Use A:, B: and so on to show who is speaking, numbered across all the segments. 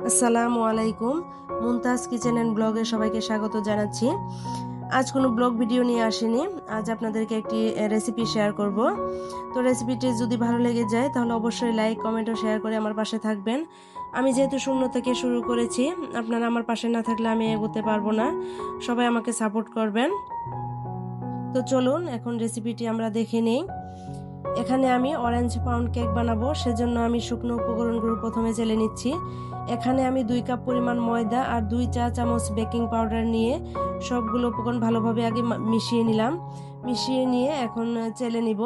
A: আসসালামু আলাইকুম। Mumtaz kitchen and ব্লগে সবাইকে স্বাগত জানাচ্ছি। আজ কোনো ব্লগ ভিডিও নিয়ে আসিনি। আজ আপনাদেরকে একটি রেসিপি শেয়ার করব। তো রেসিপিটি যদি ভালো লেগে যায় তাহলে অবশ্যই লাইক, কমেন্ট ও শেয়ার করে আমার পাশে থাকবেন। আমি যেহেতু শূন্য থেকে শুরু করেছি, আপনারা আমার পাশে না থাকলে আমি এগোতে পারবো না। সবাই আমাকে সাপোর্ট করবেন। তো চলুন এখন রেসিপিটি আমরা দেখে নিই। এখানে আমি অরেঞ্জ পাউন্ড কেক বানাবো, সেজন্য আমি শুকনো উপকরণগুলো প্রথমে চেলে নিচ্ছি। এখানে আমি 2 কাপ পরিমাণ ময়দা আর 2 চা চামচ বেকিং পাউডার নিয়ে সবগুলো উপকরণ ভালোভাবে আগে মিশিয়ে নিলাম। মিশিয়ে নিয়ে এখন চেলে নিব।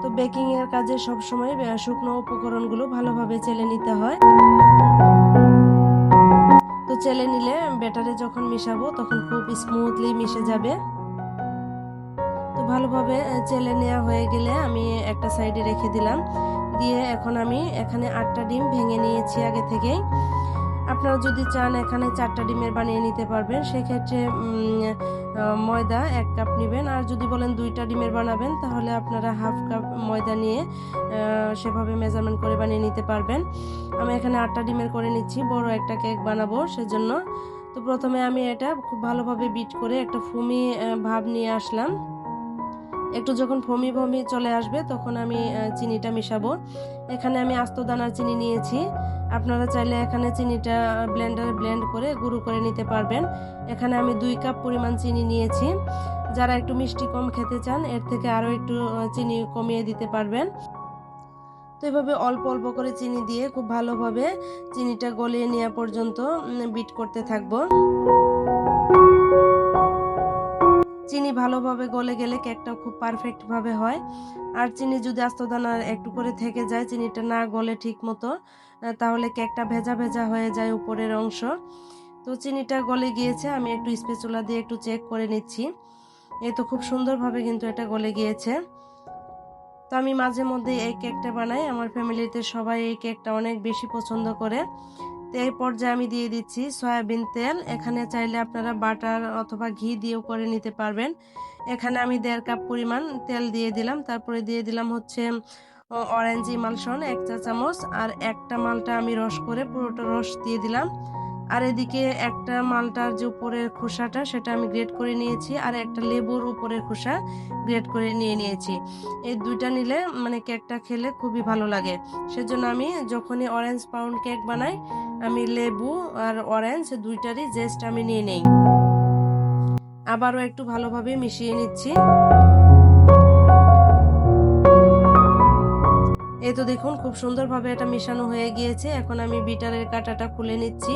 A: তো বেকিং এর কাজে সবসময় শুকনো উপকরণগুলো ভালোভাবে চেলে নিতে হয়। তো চেলে নিলে ব্যাটারে যখন মিশাবো তখন খুব স্মুথলি মিশে যাবে। তো ভালোভাবে চেলে নেওয়া হয়ে গেলে আমি একটা সাইডে রেখে দিলাম। দিয়ে এখন আমি এখানে 8টা ডিম ভেঙে নিয়েছি আগে থেকেই। আপনারা যদি চান এখানে 4টা ডিমের বানিয়ে নিতে পারবেন। সেক্ষেত্রে ময়দা 1 কাপ নেবেন, আর যদি বলেন 2টা ডিমের বানাবেন তাহলে আপনারা হাফ কাপ ময়দা নিয়ে সেভাবে মেজারমেন্ট করে বানিয়ে নিতে পারবেন। আমি এখানে 8টা ডিমের করে নিচ্ছি, বড় একটা কেক বানাবো সেজন্য। তো প্রথমে আমি এটা খুব ভালোভাবে বিট করে একটা ফুমি ভাব নিয়ে আসলাম। একটু যখন ফমি ফমি চলে আসবে তখন আমি চিনিটা মিশাবো। এখানে আমি আস্ত দানার চিনি নিয়েছি। আপনারা চাইলে এখানে চিনিটা ব্লেন্ডারে ব্লেন্ড করে গুঁড়ো করে নিতে পারবেন। এখানে আমি 2 কাপ পরিমাণ চিনি নিয়েছি। যারা একটু মিষ্টি কম খেতে চান এর থেকে আরও একটু চিনি কমিয়ে দিতে পারবেন। তো এভাবে অল্প অল্প করে চিনি দিয়ে খুব ভালোভাবে চিনিটা গলিয়ে নেওয়া পর্যন্ত বিট করতে থাকবো। চিনি ভালোভাবে গলে গেলে কেকটা খুব পারফেক্ট ভাবে হয়। আর চিনি যদি আস্ত দানার একটু করে থেকে যায়, চিনিটা না গলে ঠিক মতো, তাহলে কেকটা ভেজা ভেজা হয়ে যায় উপরের অংশ। তো চিনিটা গলে গিয়েছে, আমি একটু স্প্যাচুলা দিয়ে একটু চেক করে নিচ্ছি। এই তো খুব সুন্দরভাবে কিন্তু এটা গলে গিয়েছে। তো আমি মাঝে মধ্যে এই কেকটা বানাই, আমার ফ্যামিলিতে সবাই এই কেকটা অনেক বেশি পছন্দ করে। তো এই পর্যায়ে আমি দিয়ে দিচ্ছি সয়াবিন তেল। এখানে চাইলে আপনারা বাটার অথবা ঘি দিয়েও করে নিতে পারবেন। এখানে আমি 1.5 কাপ পরিমাণ তেল দিয়ে দিলাম। তারপরে দিয়ে দিলাম হচ্ছে অরেঞ্জ ইমালশন 1 চা চামচ, আর একটা মালটা আমি রস করে পুরোটা রস দিয়ে দিলাম। আর এদিকে একটা মালটার যে উপরের খোসাটা সেটা আমি গ্রেট করে নিয়েছি, আর একটা লেবুর উপরের খোসা গ্রেট করে নিয়েছি। এই দুইটা নিলে মানে কেকটা খেলে খুবই ভালো লাগে। সেজন্য আমি যখনই অরেঞ্জ পাউন্ড কেক বানাই আমি লেবু আর অরেঞ্জ দুইটারই জেস্ট আমি নিয়ে নেই। আবারও একটু ভালোভাবে মিশিয়ে নিচ্ছি। এই তো দেখুন খুব সুন্দরভাবে এটা মিশানো হয়ে গিয়েছে। এখন আমি বিটারের কাঁটাটা খুলে নিচ্ছি।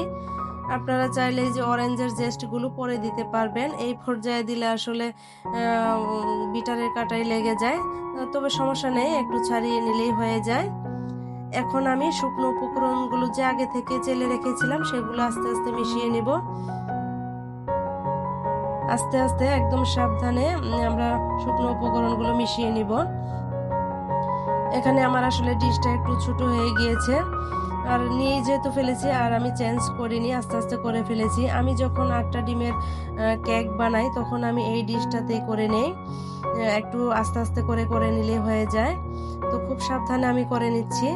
A: আপনারা চাইলে যে অরেঞ্জের জেস্টগুলো পরে দিতে পারবেন। এই পর্যায়ে দিলে আসলে বিটারের কাঁটাই লেগে যায়, তবে সমস্যা নেই, একটু ছাড়িয়ে নিলেই হয়ে যায়। এখন আমি শুকনো উপকরণগুলো যে আগে থেকে চেলে রেখেছিলাম সেগুলো আস্তে আস্তে মিশিয়ে নিব। আস্তে আস্তে একদম সাবধানে আমরা শুকনো উপকরণগুলো মিশিয়ে নিব। এখানে আমার আসলে ডিশটা একটু ছোট হয়ে গিয়েছে, আর নিয়ে যেহেতু ফেলেছি আর আমি চেঞ্জ করিনি, আস্তে আস্তে করে ফেলেছি। আমি যখন 8টা ডিমের কেক বানাই তখন আমি এই ডিশটাতেই করে নেই। একটু আস্তে আস্তে করে করে নিলে হয়ে যায়। তো খুব সাবধানে আমি করে নিচ্ছি।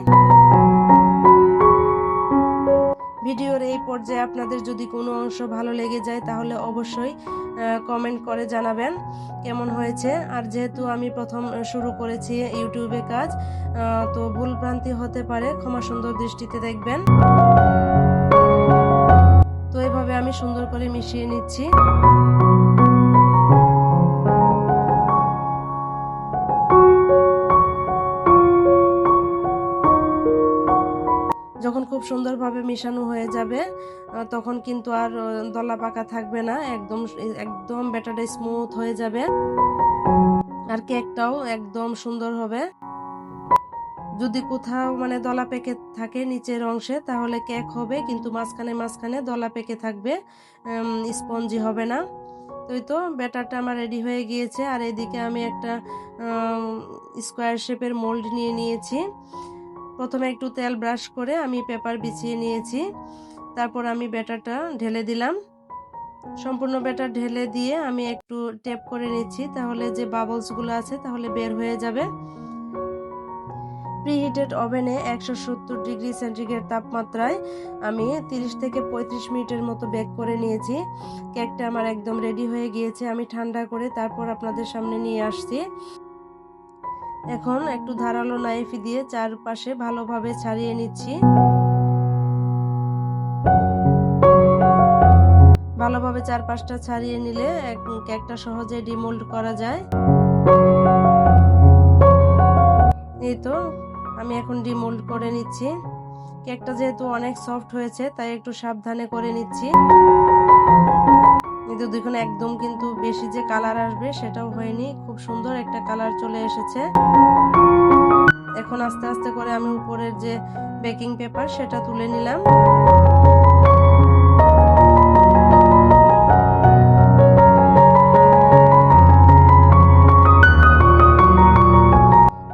A: ভিডিওর এই পর্যায়ে আপনাদের যদি কোনো অংশ ভালো লেগে যায় তাহলে অবশ্যই কমেন্ট করে জানাবেন কেমন হয়েছে। আর যেহেতু আমি প্রথম শুরু করেছি ইউটিউবে কাজ, তো ভুলভ্রান্তি হতে পারে, ক্ষমা সুন্দর দৃষ্টিতে দেখবেন। তো এভাবে আমি সুন্দর করে মিশিয়ে নিচ্ছি। যখন খুব সুন্দরভাবে মিশানো হয়ে যাবে তখন কিন্তু আর দলা পাকা থাকবে না, একদম একদম ব্যাটারটা স্মুথ হয়ে যাবে, আর কেকটাও একদম সুন্দর হবে। যদি কোথাও মানে দলা পেকে থাকে নিচের অংশে তাহলে কেক হবে, কিন্তু মাঝখানে মাঝখানে দলা পেকে থাকবে, স্পঞ্জি হবে না। তো এই তো ব্যাটারটা আমার রেডি হয়ে গিয়েছে। আর এদিকে আমি একটা স্কোয়ার শেপের মোল্ড নিয়ে নিয়েছি। প্রথমে একটু তেল ব্রাশ করে আমি পেপার বিছিয়ে নিয়েছি। তারপর আমি ব্যাটারটা ঢেলে দিলাম। সম্পূর্ণ ব্যাটার ঢেলে দিয়ে আমি একটু টেপ করে নিচ্ছি, তাহলে যে বাবলসগুলো আছে তাহলে বের হয়ে যাবে। প্রিহিটেড ওভেনে 170 ডিগ্রি সেন্টিগ্রেড তাপমাত্রায় আমি 30 থেকে 35 মিনিটের মতো বেক করে নিয়েছি। কেকটা আমার একদম রেডি হয়ে গিয়েছে। আমি ঠান্ডা করে তারপর আপনাদের সামনে নিয়ে আসছি। এখন একটু ধারালো নাইফ দিয়ে চারপাশে ভালোভাবে ছাড়িয়ে নিচ্ছি। ভালোভাবে চারপাশটা ছাড়িয়ে নিলে কেকটা সহজে ডিমোল্ড করা যায়। এই তো আমি এখন ডিমোল্ড করে নিচ্ছি। কেকটা যেহেতু অনেক সফট হয়েছে তাই একটু সাবধানে করে নিচ্ছি। কিন্তু দেখুন একদম কিন্তু বেশি যে কালার আসবে সেটাও হয়নি, খুব সুন্দর একটা কালার চলে এসেছে। এখন আস্তে আস্তে করে আমি উপরের যে বেকিং পেপার সেটা তুলে নিলাম।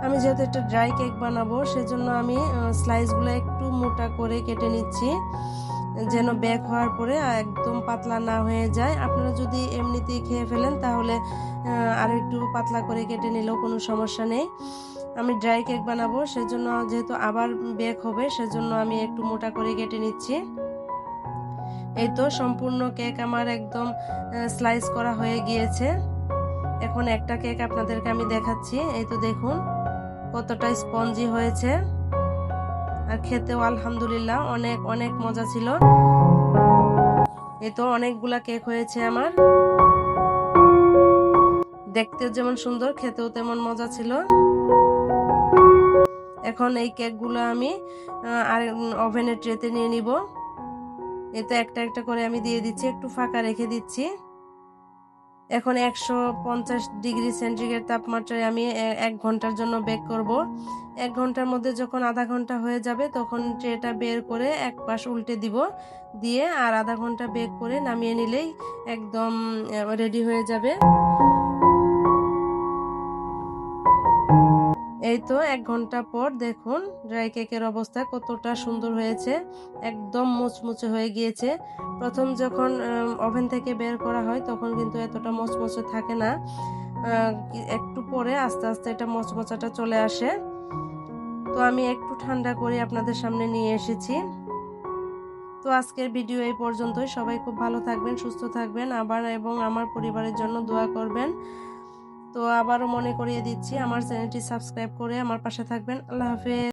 A: আমি যেহেতু একটা ড্রাই কেক বানাবো সেজন্য আমি স্লাইসগুলো একটু মোটা করে কেটে নিচ্ছি, যেন বেক হওয়ার পরে একদম পাতলা না হয়ে যায়। আপনারা যদি এমনিতেই খেয়ে ফেলেন তাহলে আরও একটু পাতলা করে কেটে নিলেও কোনো সমস্যা নেই। আমি ড্রাই কেক বানাবো সেজন্য, যেহেতু আবার বেক হবে সেজন্য আমি একটু মোটা করে কেটে নিচ্ছি। এই তো সম্পূর্ণ কেক আমার একদম স্লাইস করা হয়ে গিয়েছে। এখন একটা কেক আপনাদেরকে আমি দেখাচ্ছি। এই তো দেখুন কতটা স্পঞ্জি হয়েছে, আর খেতেও আলহামদুলিল্লাহ অনেক অনেক মজা ছিল। এই তো অনেকগুলা কেক হয়েছে আমার, দেখতেও যেমন সুন্দর খেতেও তেমন মজা ছিল। এখন এই কেকগুলো আমি আর ওভেনের ট্রেতে নিয়ে নিব। এই তো একটা একটা করে আমি দিয়ে দিচ্ছি, একটু ফাঁকা রেখে দিচ্ছি। এখন 150 ডিগ্রি সেন্টিগ্রেড তাপমাত্রায় আমি 1 ঘন্টার জন্য বেক করব। 1 ঘন্টার মধ্যে যখন আধা ঘন্টা হয়ে যাবে তখন ট্রেটা বের করে এক পাশ উল্টে দিব, দিয়ে আর আধা ঘন্টা বেক করে নামিয়ে নিলেই একদম রেডি হয়ে যাবে। এই তো 1 ঘন্টা পর দেখুন ড্রাই কেকের অবস্থা কতটা সুন্দর হয়েছে, একদম মুচমুচে হয়ে গিয়েছে। প্রথম যখন ওভেন থেকে বের করা হয় তখন কিন্তু এতটা মচমচে থাকে না, একটু পরে আস্তে আস্তে এটা মচমচাটা চলে আসে। তো আমি একটু ঠান্ডা করে আপনাদের সামনে নিয়ে এসেছি। তো আজকের ভিডিও এই পর্যন্তই। সবাই খুব ভালো থাকবেন, সুস্থ থাকবেন, আবার এবং আমার পরিবারের জন্য দোয়া করবেন। তো আবারও মনে করিয়ে দিচ্ছি আমার চ্যানেলটি সাবস্ক্রাইব করে আমার পাশে থাকবেন। আল্লাহ হাফেজ।